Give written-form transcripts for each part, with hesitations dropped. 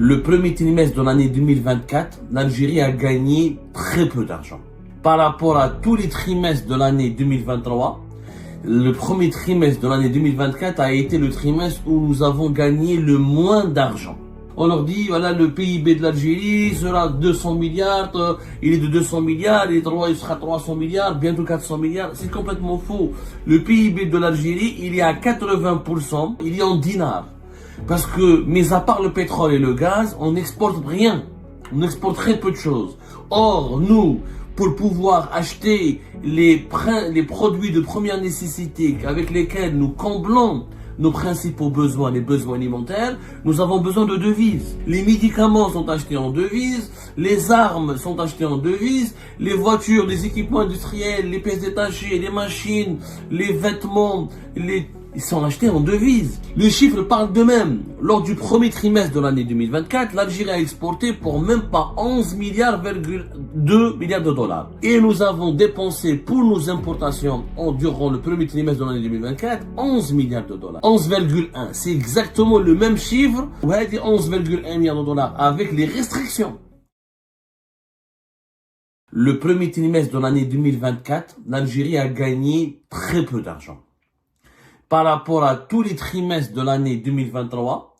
Le premier trimestre de l'année 2024, l'Algérie a gagné très peu d'argent. Par rapport à tous les trimestres de l'année 2023, le premier trimestre de l'année 2024 a été le trimestre où nous avons gagné le moins d'argent. On leur dit, voilà, le PIB de l'Algérie sera 200 milliards, il est de 200 milliards, il sera 300 milliards, bientôt 400 milliards. C'est complètement faux. Le PIB de l'Algérie, il est à 80%, il est en dinars. Parce que, mis à part le pétrole et le gaz, on n'exporte rien. On exporte très peu de choses. Or, nous, pour pouvoir acheter les produits de première nécessité avec lesquels nous comblons nos principaux besoins, les besoins alimentaires, nous avons besoin de devises. Les médicaments sont achetés en devises, les armes sont achetées en devises, les voitures, les équipements industriels, les pièces détachées, les machines, les vêtements, ils sont achetés en devises. Les chiffres parlent d'eux-mêmes. Lors du premier trimestre de l'année 2024, l'Algérie a exporté pour même pas 11,2 milliards de dollars. Et nous avons dépensé pour nos importations durant le premier trimestre de l'année 2024 11 milliards de dollars. 11,1. C'est exactement le même chiffre. Ouais, 11,1 milliards de dollars avec les restrictions. Le premier trimestre de l'année 2024, l'Algérie a gagné très peu d'argent. Par rapport à tous les trimestres de l'année 2023,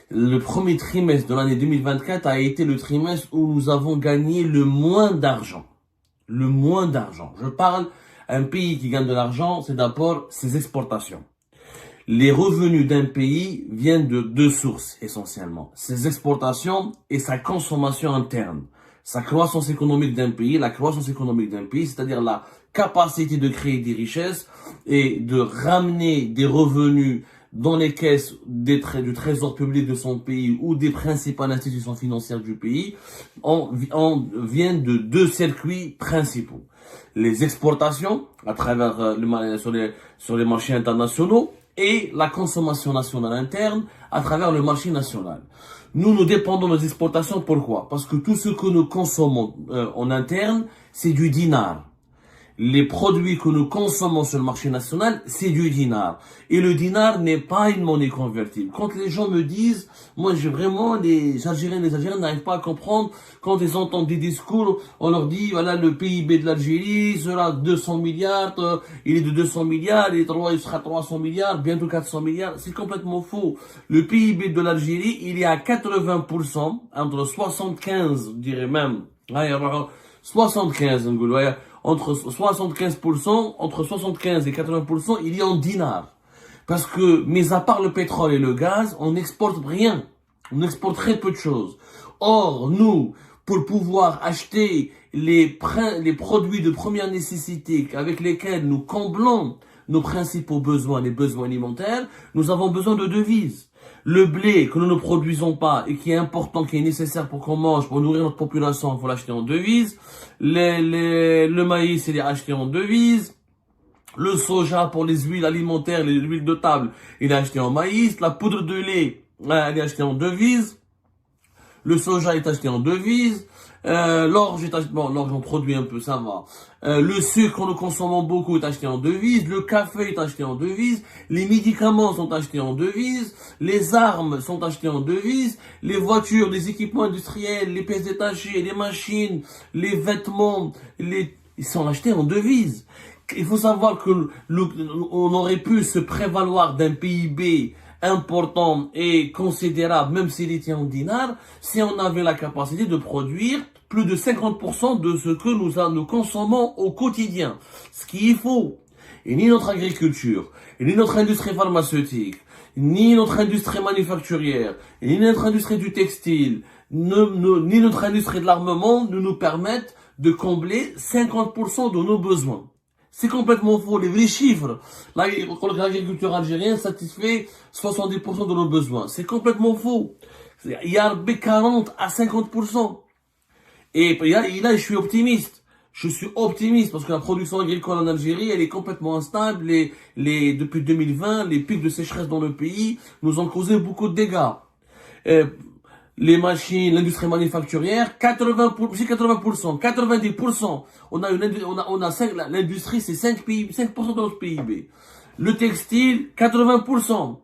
le premier trimestre de l'année 2024 a été le trimestre où nous avons gagné le moins d'argent. Le moins d'argent. Je parle, un pays qui gagne de l'argent, c'est d'abord ses exportations. Les revenus d'un pays viennent de deux sources essentiellement. Ses exportations et sa consommation interne. Sa croissance économique d'un pays, la croissance économique d'un pays, c'est-à-dire la capacité de créer des richesses et de ramener des revenus dans les caisses du trésor public de son pays ou des principales institutions financières du pays, viennent de deux circuits principaux. Les exportations à travers sur les marchés internationaux et la consommation nationale interne à travers le marché national. Nous dépendons de nos exportations. Pourquoi? Parce que tout ce que nous consommons en interne, c'est du dinar. Les produits que nous consommons sur le marché national, c'est du dinar. Et le dinar n'est pas une monnaie convertible. Quand les gens me disent, moi les Algériens n'arrivent pas à comprendre, quand ils entendent des discours, on leur dit, voilà, le PIB de l'Algérie sera 200 milliards, il est de 200 milliards, il sera 300 milliards, bientôt 400 milliards. C'est complètement faux. Le PIB de l'Algérie, il est à 80%, entre 75, je dirais même, 75, entre 75%, entre 75 et 80%, il y a en dinars. Parce que, mis à part le pétrole et le gaz, on n'exporte rien. On exporte très peu de choses. Or, nous, pour pouvoir acheter les produits de première nécessité avec lesquels nous comblons nos principaux besoins, les besoins alimentaires, nous avons besoin de devises. Le blé que nous ne produisons pas et qui est important, qui est nécessaire pour qu'on mange, pour nourrir notre population, il faut l'acheter en devises. Le maïs, il est acheté en devises. Le soja pour les huiles alimentaires, les huiles de table, il est acheté en maïs. La poudre de lait, elle est achetée en devises. Le soja est acheté en devises. L'orge est acheté, bon, l'orge on produit un peu, ça va. Le sucre, nous consommons beaucoup, est acheté en devises. Le café est acheté en devises. Les médicaments sont achetés en devises. Les armes sont achetées en devises. Les voitures, les équipements industriels, les pièces détachées, les machines, les vêtements, ils sont achetés en devises. Il faut savoir que on aurait pu se prévaloir d'un PIB important et considérable, même s'il était en dinars, si on avait la capacité de produire plus de 50% de ce que nous consommons au quotidien. Ce qui est faux. Et ni notre agriculture, ni notre industrie pharmaceutique, ni notre industrie manufacturière, ni notre industrie du textile, ni notre industrie de l'armement ne nous permettent de combler 50% de nos besoins. C'est complètement faux. Les vrais chiffres, l'agriculture algérienne satisfait 70% de nos besoins. C'est complètement faux. Il y a 40 à 50%. Et là, je suis optimiste. Je suis optimiste parce que la production agricole en Algérie, elle est complètement instable. Depuis 2020, les pics de sécheresse dans le pays nous ont causé beaucoup de dégâts. Les machines, l'industrie manufacturière, 80%, 90%. L'industrie, c'est 5% de notre PIB. Le textile, 80%.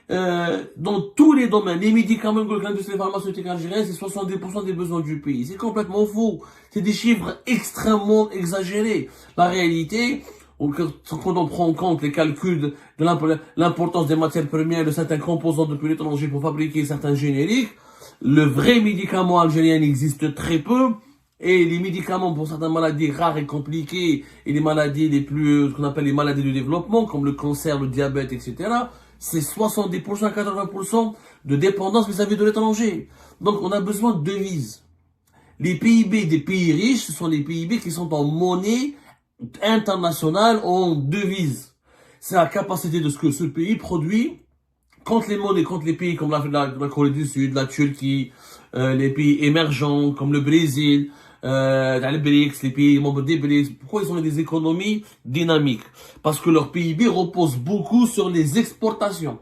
dans tous les domaines. Les médicaments que l'industrie pharmaceutique algérienne, c'est 70% des besoins du pays. C'est complètement faux. C'est des chiffres extrêmement exagérés. La réalité, quand on prend en compte les calculs de l'importance des matières premières, de certains composants depuis l'étranger pour fabriquer certains génériques, le vrai médicament algérien existe très peu. Et les médicaments pour certaines maladies rares et compliquées, et les maladies les plus, ce qu'on appelle les maladies du développement, comme le cancer, le diabète, etc., c'est 70% à 80% de dépendance vis-à-vis de l'étranger. Donc on a besoin de devises. Les PIB des pays riches, ce sont les PIB qui sont en monnaie internationale, en devises. C'est la capacité de ce que ce pays produit contre les monnaies, contre les pays comme la Corée du Sud, la Turquie, les pays émergents comme le Brésil, les BRICS, les pays membres des BRICS. Pourquoi ils ont des économies dynamiques? Parce que leur PIB repose beaucoup sur les exportations.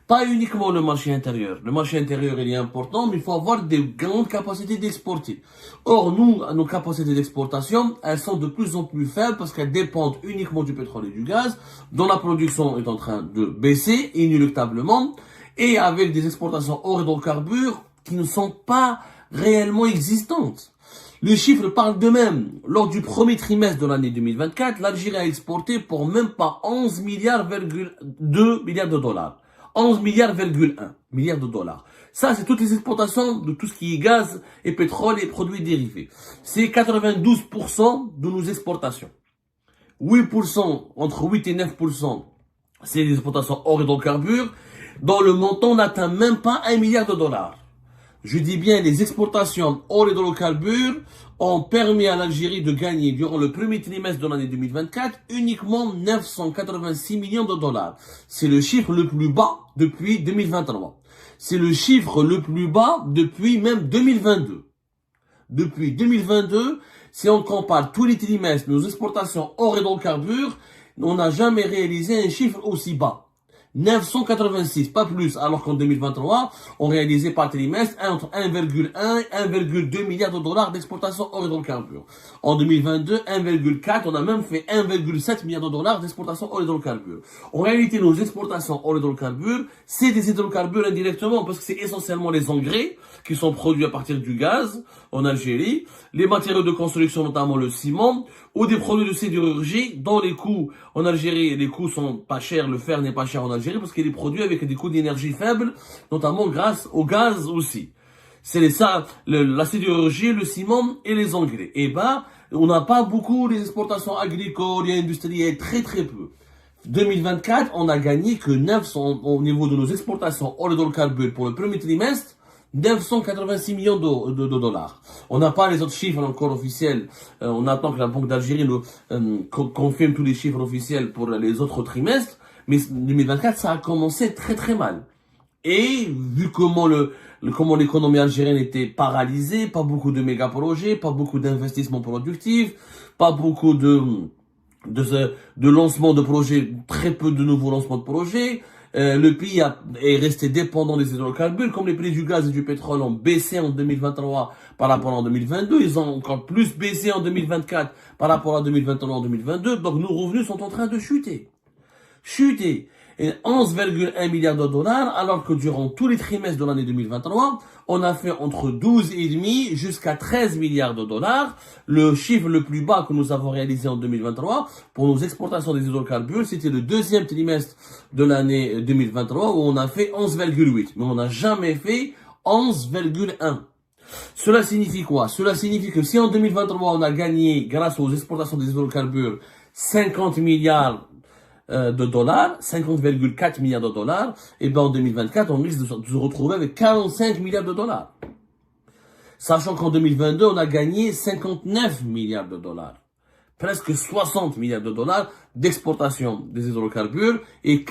Pas uniquement le marché intérieur. Le marché intérieur, il est important, mais il faut avoir des grandes capacités d'exporter. Or, nous, nos capacités d'exportation, elles sont de plus en plus faibles parce qu'elles dépendent uniquement du pétrole et du gaz, dont la production est en train de baisser inéluctablement, et avec des exportations hors hydrocarbures qui ne sont pas réellement existantes. Les chiffres parlent d'eux-mêmes. Lors du premier trimestre de l'année 2024, l'Algérie a exporté pour même pas 11 milliards,2 milliards de dollars. 11 milliards de dollars. Ça, c'est toutes les exportations de tout ce qui est gaz et pétrole et produits dérivés. C'est 92% de nos exportations. 8%, entre 8 et 9%, c'est les exportations hors hydrocarbures, dont le montant n'atteint même pas 1 milliard de dollars. Je dis bien, les exportations hors hydrocarbures ont permis à l'Algérie de gagner durant le premier trimestre de l'année 2024 uniquement 986 millions de dollars. C'est le chiffre le plus bas depuis 2023. C'est le chiffre le plus bas depuis même 2022. Depuis 2022, si on compare tous les trimestres, nos exportations hors hydrocarbures, on n'a jamais réalisé un chiffre aussi bas. 986, pas plus, alors qu'en 2023, on réalisait par trimestre entre 1,1 et 1,2 milliards de dollars d'exportation hors hydrocarbures. En 2022, 1,4, on a même fait 1,7 milliard de dollars d'exportation hors hydrocarbures. En réalité, nos exportations hors hydrocarbures, c'est des hydrocarbures indirectement, parce que c'est essentiellement les engrais qui sont produits à partir du gaz en Algérie, les matériaux de construction, notamment le ciment, ou des produits de sidérurgie, dont les coûts en Algérie, les coûts sont pas chers, le fer n'est pas cher en Algérie, parce qu'il est produit avec des coûts d'énergie faibles, notamment grâce au gaz aussi. C'est ça, la sidérurgie, le ciment et les engrais. Et on n'a pas beaucoup les exportations agricoles et industrielles, très peu. 2024, on a gagné que 900 au niveau de nos exportations hors hydrocarbures pour le premier trimestre, 986 millions de dollars. On n'a pas les autres chiffres encore officiels. On attend que la Banque d'Algérie nous confirme tous les chiffres officiels pour les autres trimestres. Mais 2024, ça a commencé très mal. Et vu comment l'économie algérienne était paralysée, pas beaucoup de méga projets, pas beaucoup d'investissements productifs, pas beaucoup de lancement de projets, très peu de nouveaux lancements de projets. Le pays est resté dépendant des hydrocarbures. Comme les prix du gaz et du pétrole ont baissé en 2023 par rapport à 2022, ils ont encore plus baissé en 2024 par rapport à 2023 en 2022. Donc nos revenus sont en train de chuter. Et 11,1 milliards de dollars, alors que durant tous les trimestres de l'année 2023, on a fait entre 12,5 jusqu'à 13 milliards de dollars. Le chiffre le plus bas que nous avons réalisé en 2023 pour nos exportations des hydrocarbures, c'était le deuxième trimestre de l'année 2023 où on a fait 11,8. Mais on n'a jamais fait 11,1. Cela signifie quoi? Cela signifie que si en 2023 on a gagné, grâce aux exportations des hydrocarbures, 50 milliards de dollars, 50,4 milliards de dollars, et en 2024, on risque de se retrouver avec 45 milliards de dollars. Sachant qu'en 2022, on a gagné 59 milliards de dollars. Presque 60 milliards de dollars d'exportation des hydrocarbures et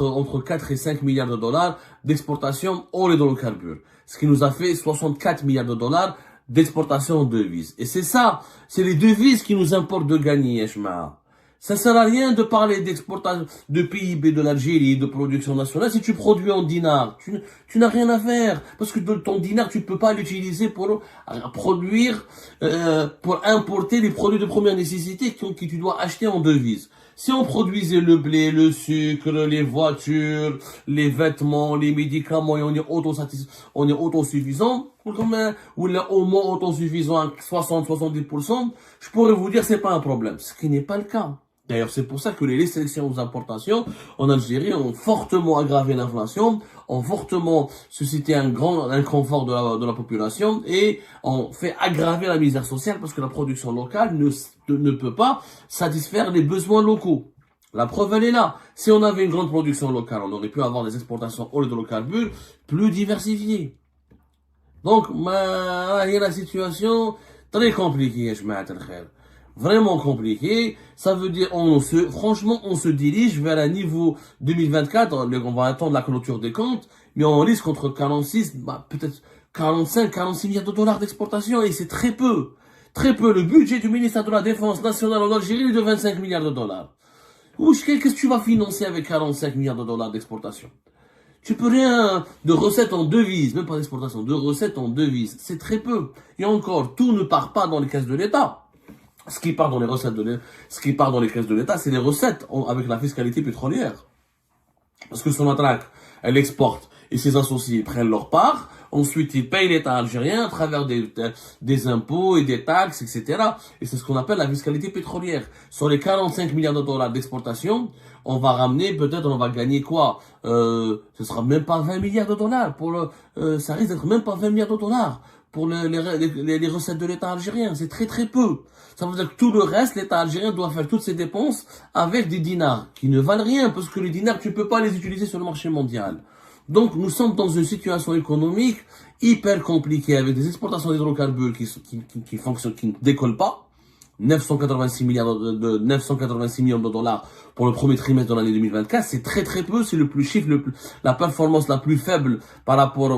entre 4 et 5 milliards de dollars d'exportation hors hydrocarbures. Ce qui nous a fait 64 milliards de dollars d'exportation en devises. Et c'est ça, c'est les devises qui nous importent de gagner, Eshma. Ça sert à rien de parler d'exportation, de PIB de l'Algérie, de production nationale. Si tu produis en dinars, tu n'as rien à faire. Parce que ton dinar, tu ne peux pas l'utiliser pour produire, pour importer les produits de première nécessité que tu dois acheter en devise. Si on produisait le blé, le sucre, les voitures, les vêtements, les médicaments, et on est autosuffisant, ou là, au moins autosuffisant à 60-70%, je pourrais vous dire c'est pas un problème. Ce qui n'est pas le cas. D'ailleurs, c'est pour ça que les restrictions aux importations en Algérie ont fortement aggravé l'inflation, ont fortement suscité un grand inconfort de la population et ont fait aggraver la misère sociale parce que la production locale ne peut pas satisfaire les besoins locaux. La preuve, elle est là. Si on avait une grande production locale, on aurait pu avoir des exportations hydrocarbures plus diversifiées. Donc, il y a la situation très compliquée, je m'attends. Vraiment compliqué. Ça veut dire, franchement, on se dirige vers un niveau 2024. On va attendre la clôture des comptes, mais on risque entre 46, peut-être 45, 46 milliards de dollars d'exportation et c'est très peu. Très peu. Le budget du ministère de la Défense nationale en Algérie est de 25 milliards de dollars. Qu'est-ce que tu vas financer avec 45 milliards de dollars d'exportation? Tu peux rien de recettes en devises, même pas d'exportation, de recettes en devises. C'est très peu. Et encore, tout ne part pas dans les caisses de l'État. Ce qui part dans les recettes ce qui part dans les caisses de l'État, c'est les recettes avec la fiscalité pétrolière. Parce que Sonatrach, elle exporte et ses associés prennent leur part. Ensuite, ils payent l'État algérien à travers des impôts et des taxes, etc. Et c'est ce qu'on appelle la fiscalité pétrolière. Sur les 45 milliards de dollars d'exportation, on va ramener, peut-être on va gagner quoi ce sera même pas 20 milliards de dollars. Ça risque d'être même pas 20 milliards de dollars pour les recettes de l'État algérien. C'est très très peu. Ça veut dire que tout le reste, l'État algérien doit faire toutes ses dépenses avec des dinars qui ne valent rien parce que les dinars, tu peux pas les utiliser sur le marché mondial. Donc, nous sommes dans une situation économique hyper compliquée avec des exportations d'hydrocarbures qui fonctionnent, qui ne décollent pas. 986 millions de dollars pour le premier trimestre de l'année 2024, c'est très très peu, c'est la performance la plus faible par rapport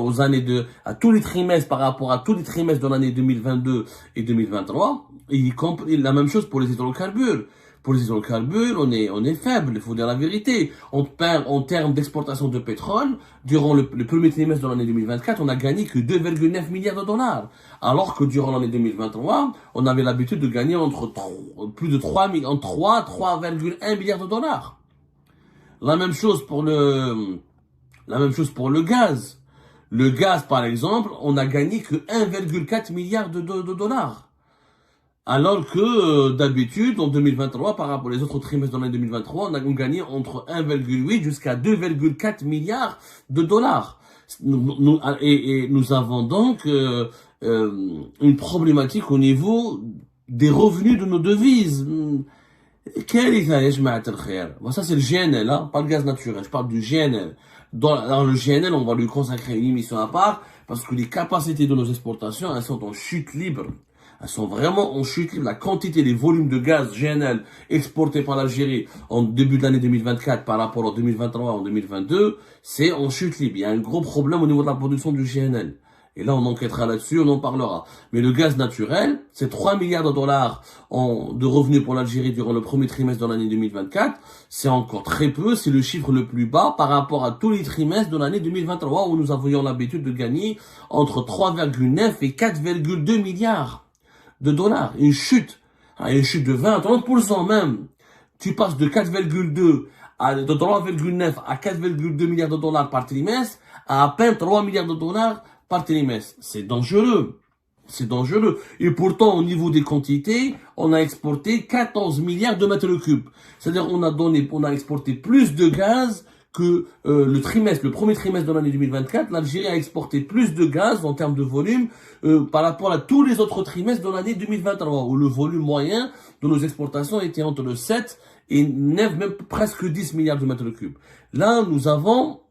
à tous les trimestres, par rapport à tous les trimestres de l'année 2022 et 2023. Et la même chose pour les hydrocarbures. Pour les hydrocarbures, on est faible, il faut dire la vérité. On perd en termes d'exportation de pétrole. Durant le premier trimestre de l'année 2024, on a gagné que 2,9 milliards de dollars. Alors que durant l'année 2023, on avait l'habitude de gagner plus de 3,1 milliards de dollars. La même chose pour le gaz. Le gaz, par exemple, on a gagné que 1,4 milliard de dollars. Alors que d'habitude, en 2023, par rapport aux autres trimestres de l'année 2023, on a gagné entre 1,8 jusqu'à 2,4 milliards de dollars. Nous avons donc une problématique au niveau des revenus de nos devises. Ça, c'est le GNL, hein, pas le gaz naturel. Je parle du GNL. Dans le GNL, on va lui consacrer une émission à part parce que les capacités de nos exportations, elles sont en chute libre. Elles sont vraiment en chute libre. La quantité, les volumes de gaz GNL exportés par l'Algérie en début de l'année 2024 par rapport à 2023 en 2022, c'est en chute libre. Il y a un gros problème au niveau de la production du GNL. Et là, on enquêtera là-dessus, on en parlera. Mais le gaz naturel, c'est 3 milliards de dollars de revenus pour l'Algérie durant le premier trimestre de l'année 2024. C'est encore très peu, c'est le chiffre le plus bas par rapport à tous les trimestres de l'année 2023 où nous avions l'habitude de gagner entre 3,9 et 4,2 milliards de dollars. Une chute de 20-30% même. Tu passes de 4,2 de 3,9 à 4,2 milliards de dollars par trimestre à peine 3 milliards de dollars par trimestre. C'est dangereux. C'est dangereux. Et pourtant, au niveau des quantités, on a exporté 14 milliards de mètres cubes. C'est-à-dire, on a exporté plus de gaz que le premier trimestre de l'année 2024. L'Algérie a exporté plus de gaz en termes de volume par rapport à tous les autres trimestres de l'année 2023, où le volume moyen de nos exportations était entre 7 et 9, même presque 10 milliards de mètres cubes. Là, nous avons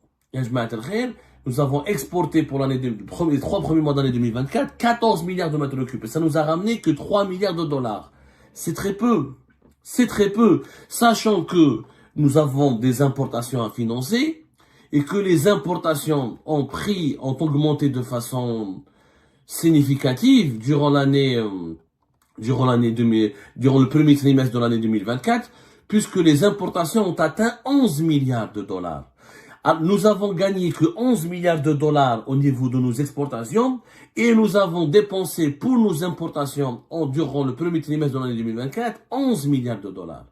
exporté pour les 3 premiers mois d'année 2024, 14 milliards de mètres cubes. Et ça nous a ramené que 3 milliards de dollars. C'est très peu. C'est très peu. Sachant que nous avons des importations à financer et que les importations ont augmenté de façon significative durant le premier trimestre de l'année 2024, puisque les importations ont atteint 11 milliards de dollars. Nous avons gagné que 11 milliards de dollars au niveau de nos exportations et nous avons dépensé pour nos importations durant le premier trimestre de l'année 2024 11 milliards de dollars.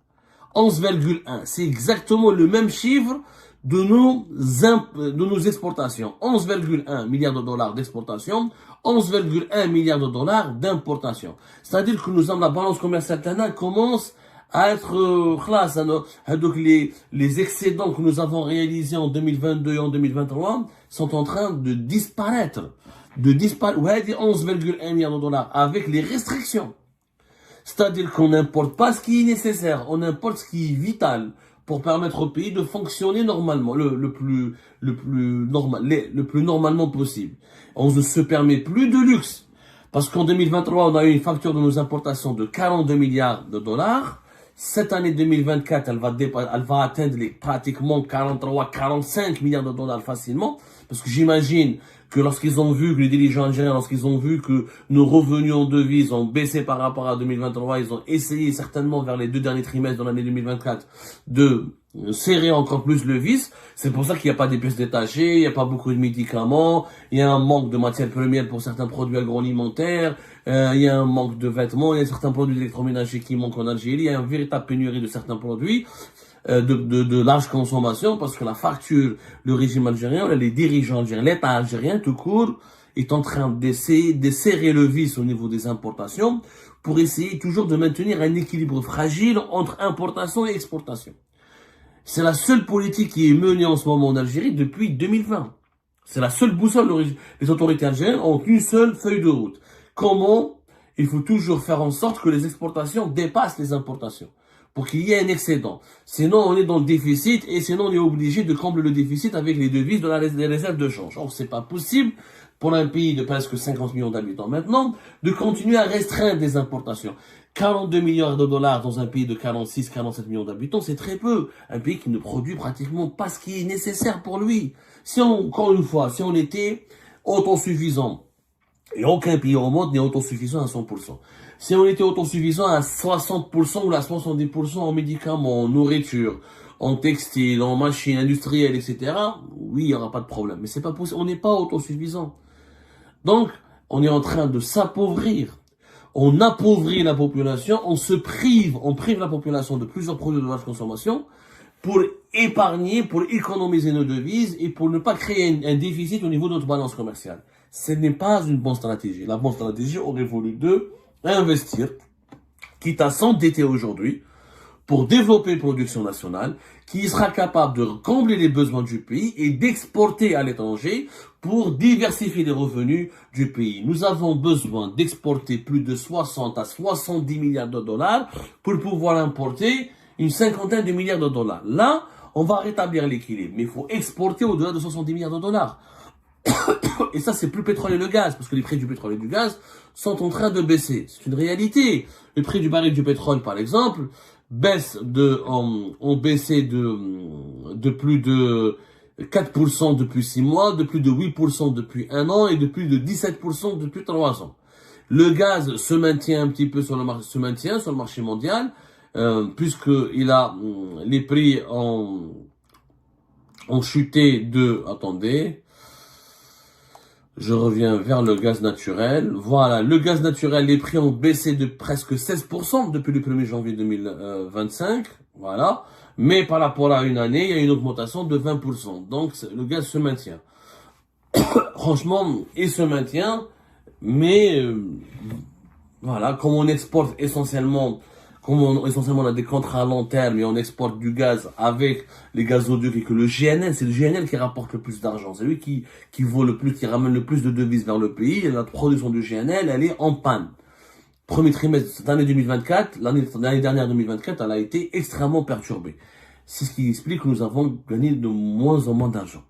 11,1. C'est exactement le même chiffre de nos exportations. 11,1 milliards de dollars d'exportation, 11,1 milliards de dollars d'importation. C'est-à-dire que nous avons la balance commerciale commence à être classe. Donc les excédents que nous avons réalisés en 2022 et en 2023 sont en train de disparaître. Ouais, 11,1 milliards de dollars avec les restrictions. C'est-à-dire qu'on n'importe pas ce qui est nécessaire, on importe ce qui est vital pour permettre au pays de fonctionner normalement, le plus normalement possible. On ne se permet plus de luxe. Parce qu'en 2023, on a eu une facture de nos importations de 42 milliards de dollars. Cette année 2024, elle va atteindre pratiquement 45 milliards de dollars facilement. Parce que j'imagine que lorsqu'ils ont vu, que les dirigeants algériens, lorsqu'ils ont vu que nos revenus en devises ont baissé par rapport à 2023, ils ont essayé certainement vers les 2 derniers trimestres de l'année 2024 de serrer encore plus le vis. C'est pour ça qu'il n'y a pas des pièces détachées, il n'y a pas beaucoup de médicaments, il y a un manque de matières premières pour certains produits agroalimentaires, il y a un manque de vêtements, il y a certains produits électroménagers qui manquent en Algérie, il y a une véritable pénurie de certains produits de large consommation, parce que la facture, le régime algérien, les dirigeants algériens, l'État algérien tout court, est en train d'essayer de serrer le vis au niveau des importations pour essayer toujours de maintenir un équilibre fragile entre importation et exportation. C'est la seule politique qui est menée en ce moment en Algérie depuis 2020. C'est la seule boussole. Les autorités algériennes ont une seule feuille de route. Comment? Il faut toujours faire en sorte que les exportations dépassent les importations pour qu'il y ait un excédent. Sinon, on est dans le déficit et sinon, on est obligé de combler le déficit avec les devises des réserves de change. Or, c'est pas possible pour un pays de presque 50 millions d'habitants maintenant de continuer à restreindre les importations. 42 milliards de dollars dans un pays de 46-47 millions d'habitants, c'est très peu. Un pays qui ne produit pratiquement pas ce qui est nécessaire pour lui. Encore une fois, si on était autosuffisant, et aucun pays au monde n'est autosuffisant à 100%. Si on était autosuffisant à 60% ou à 70% en médicaments, en nourriture, en textile, en machines industrielles, etc., oui, il n'y aura pas de problème. Mais c'est pas possible. On n'est pas autosuffisant. Donc, on est en train de s'appauvrir. On appauvrit la population, on prive la population de plusieurs produits de large consommation pour épargner, pour économiser nos devises et pour ne pas créer un déficit au niveau de notre balance commerciale. Ce n'est pas une bonne stratégie. La bonne stratégie aurait voulu investir, quitte à s'endetter aujourd'hui, pour développer une production nationale qui sera capable de combler les besoins du pays et d'exporter à l'étranger pour diversifier les revenus du pays. Nous avons besoin d'exporter plus de 60 à 70 milliards de dollars pour pouvoir importer une cinquantaine de milliards de dollars. Là, on va rétablir l'équilibre, mais il faut exporter au-delà de 70 milliards de dollars. Et ça, c'est plus le pétrole et le gaz, parce que les prix du pétrole et du gaz sont en train de baisser. C'est une réalité. Le prix du baril du pétrole, par exemple, ont baissé de plus de 4% depuis 6 mois, de plus de 8% depuis 1 an et de plus de 17% depuis 3 ans. Le gaz se maintient un petit peu sur le marché mondial, puisque les prix ont chuté attendez, je reviens vers le gaz naturel. Voilà, le gaz naturel, les prix ont baissé de presque 16% depuis le 1er janvier 2025. Voilà. Mais par rapport à une année, il y a une augmentation de 20%. Donc, le gaz se maintient. Franchement, il se maintient. Mais, voilà, comme on exporte essentiellement, on a des contrats à long terme et on exporte du gaz avec les gazoducs et que le GNL, c'est le GNL qui rapporte le plus d'argent. C'est lui qui vaut le plus, qui ramène le plus de devises vers le pays. Et la production du GNL, elle est en panne. Premier trimestre de cette année 2024, l'année dernière 2024, elle a été extrêmement perturbée. C'est ce qui explique que nous avons gagné de moins en moins d'argent.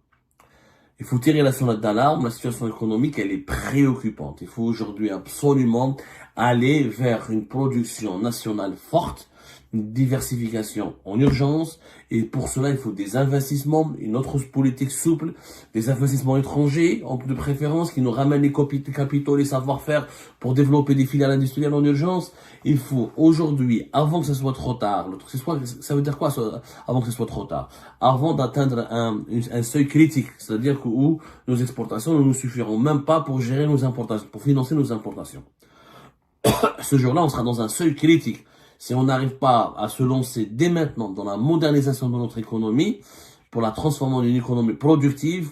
Il faut tirer la sonnette d'alarme, la situation économique, elle est préoccupante. Il faut aujourd'hui absolument aller vers une production nationale forte, une diversification en urgence, et pour cela, il faut des investissements, une autre politique souple, des investissements étrangers, de préférence, qui nous ramènent les capitaux, les savoir-faire pour développer des filiales industrielles en urgence. Il faut aujourd'hui, avant que ce soit trop tard, ça veut dire quoi, avant que ce soit trop tard? Avant d'atteindre un seuil critique, c'est-à-dire où nos exportations ne nous suffiront même pas pour gérer nos importations, pour financer nos importations. Ce jour-là, on sera dans un seuil critique. Si on n'arrive pas à se lancer dès maintenant dans la modernisation de notre économie, pour la transformer en une économie productive,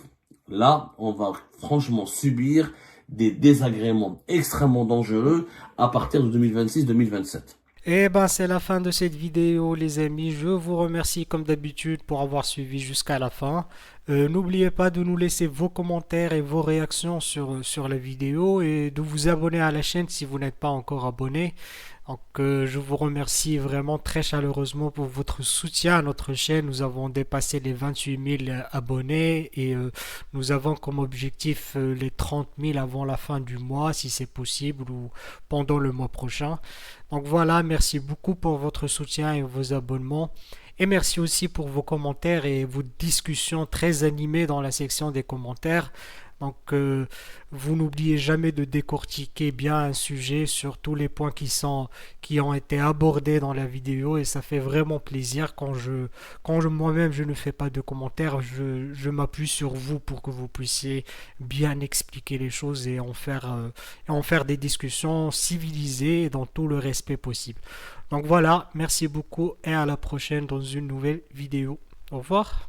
là, on va franchement subir des désagréments extrêmement dangereux à partir de 2026-2027. Et ben c'est la fin de cette vidéo les amis, je vous remercie comme d'habitude pour avoir suivi jusqu'à la fin. N'oubliez pas de nous laisser vos commentaires et vos réactions sur la vidéo et de vous abonner à la chaîne si vous n'êtes pas encore abonné. Donc je vous remercie vraiment très chaleureusement pour votre soutien à notre chaîne. Nous avons dépassé les 28 000 abonnés et nous avons comme objectif les 30 000 avant la fin du mois si c'est possible ou pendant le mois prochain. Donc voilà, merci beaucoup pour votre soutien et vos abonnements. Et merci aussi pour vos commentaires et vos discussions très animées dans la section des commentaires. Donc, vous n'oubliez jamais de décortiquer bien un sujet sur tous les points qui ont été abordés dans la vidéo et ça fait vraiment plaisir moi-même je ne fais pas de commentaires, je m'appuie sur vous pour que vous puissiez bien expliquer les choses et en faire des discussions civilisées dans tout le respect possible. Donc voilà, merci beaucoup et à la prochaine dans une nouvelle vidéo. Au revoir.